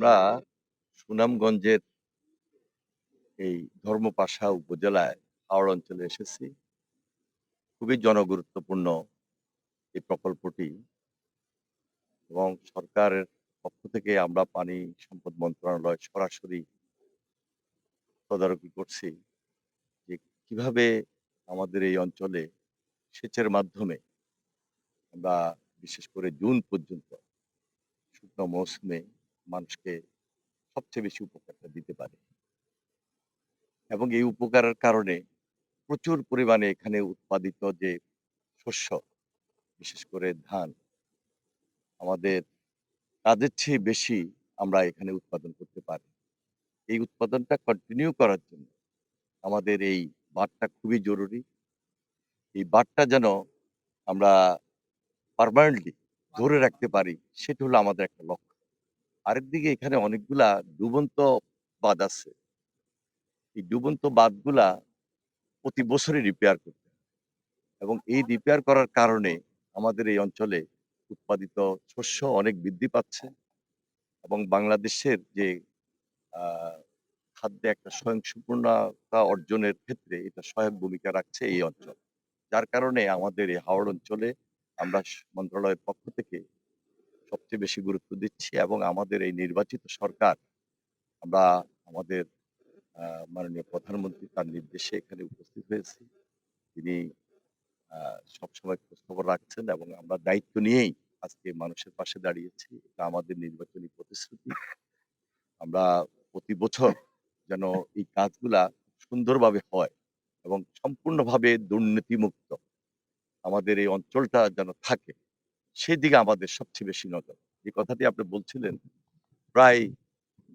আমরা সুনামগঞ্জের এই ধর্মপাশা উপজেলায় হাওড় অঞ্চলে এসেছি। খুবই জনগুরুত্বপূর্ণ এই প্রকল্পটি এবং সরকারের পক্ষ থেকে আমরা পানি সম্পদ মন্ত্রণালয় সরাসরি তদারকি করছি যে কিভাবে আমাদের এই অঞ্চলে সেচের মাধ্যমে আমরা বিশেষ করে জুন পর্যন্ত শুকনো মৌসুমে মানুষকে সবচেয়ে বেশি উপকারটা দিতে পারি এবং এই উপকারের কারণে প্রচুর পরিমাণে এখানে উৎপাদিত যে শস্য, বিশেষ করে ধান, আমাদের কাজের চেয়ে বেশি আমরা এখানে উৎপাদন করতে পারি। এই উৎপাদনটা কন্টিনিউ করার জন্য আমাদের এই বাঁধটা খুবই জরুরি। এই বাঁধটা যেন আমরা পার্মানেন্টলি ধরে রাখতে পারি, সেটা হলো আমাদের একটা লক্ষ্য। আরেকদিকে এখানে অনেকগুলা ডুবন্ত বাঁধ আছে। এই ডুবন্ত বাঁধগুলা প্রতি বছরই রিপেয়ার করতে হয় এবং এই রিপেয়ার করার কারণে আমাদের এই অঞ্চলে উৎপাদিত শস্য অনেক বৃদ্ধি পাচ্ছে এবং বাংলাদেশের যে আ খাদ্যে একটা স্বয়ংসম্পূর্ণতা অর্জনের ক্ষেত্রে এটা সহায়ক ভূমিকা রাখছে এই অঞ্চল। যার কারণে আমাদের এই হাওড় অঞ্চলে আমরা মন্ত্রণালয়ের পক্ষ থেকে সবচেয়ে বেশি গুরুত্ব দিচ্ছি এবং আমাদের এই নির্বাচিত সরকার আমরা আমাদের মাননীয় প্রধানমন্ত্রী তার নির্দেশে এখানে উপস্থিত হয়েছি। তিনি আ সবসময় খোঁজখবর রাখছেন এবং আমরা দায়িত্ব নিয়েই আজকে মানুষের পাশে দাঁড়িয়েছি। এটা আমাদের নির্বাচনী প্রতিশ্রুতি। আমরা প্রতি বছর যেন এই কাজগুলা সুন্দরভাবে হয় এবং সম্পূর্ণভাবে দুর্নীতিমুক্ত আমাদের এই অঞ্চলটা যেন থাকে, সেদিকে আমাদের সবচেয়ে বেশি নজর। যে কথাটি আপনি বলছিলেন, প্রায়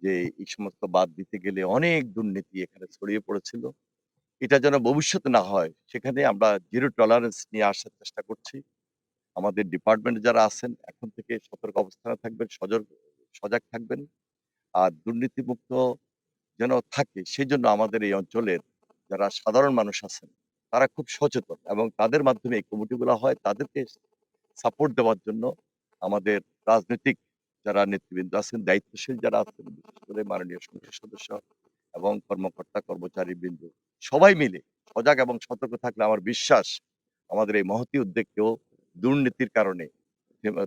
যে এই সমস্ত বাদ দিতে গেলে অনেক দুর্নীতি এখানে ছড়িয়ে পড়েছিল। এটা যেন ভবিষ্যতে না হয়, সেখানে আমরা জিরো টলারেন্স নিয়ে আসার চেষ্টা করছি। আমাদের ডিপার্টমেন্টে যারা আছেন এখন থেকে সতর্ক অবস্থানে থাকবেন, সজাগ থাকবেন। আর দুর্নীতিমুক্ত যেন থাকে সেজন্য আমাদের এই অঞ্চলের যারা সাধারণ মানুষ আছেন তারা খুব সচেতন এবং তাদের মাধ্যমে এই কমিটিগুলো হয়। তাদেরকে সাপোর্ট দেওয়ার জন্য আমাদের রাজনৈতিক যারা নেতৃবৃন্দ আছেন, দায়িত্বশীল যারা আছেন, বিশেষ করে মাননীয় সংসদ সদস্য এবং কর্মকর্তা কর্মচারীবৃন্দ সবাই মিলে সজাগ এবং সতর্ক থাকলে আমার বিশ্বাস আমাদের এই মহতী উদ্যোগ কেউ দুর্নীতির কারণে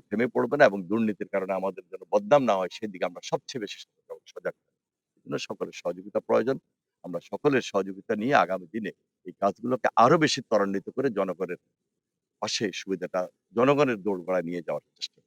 থেমে পড়বে না এবং দুর্নীতির কারণে আমাদের যেন বদনাম না হয় সেদিকে আমরা সবচেয়ে বেশি সতর্ক এবং সজাগ থাকবো। এজন্য সকলের সহযোগিতা প্রয়োজন। আমরা সকলের সহযোগিতা নিয়ে আগামী দিনে এই কাজগুলোকে আরো বেশি ত্বরান্বিত করে জনগণের পাশে সুবিধাটা জনগণের দোরগোড়ায় নিয়ে যাওয়ার চেষ্টা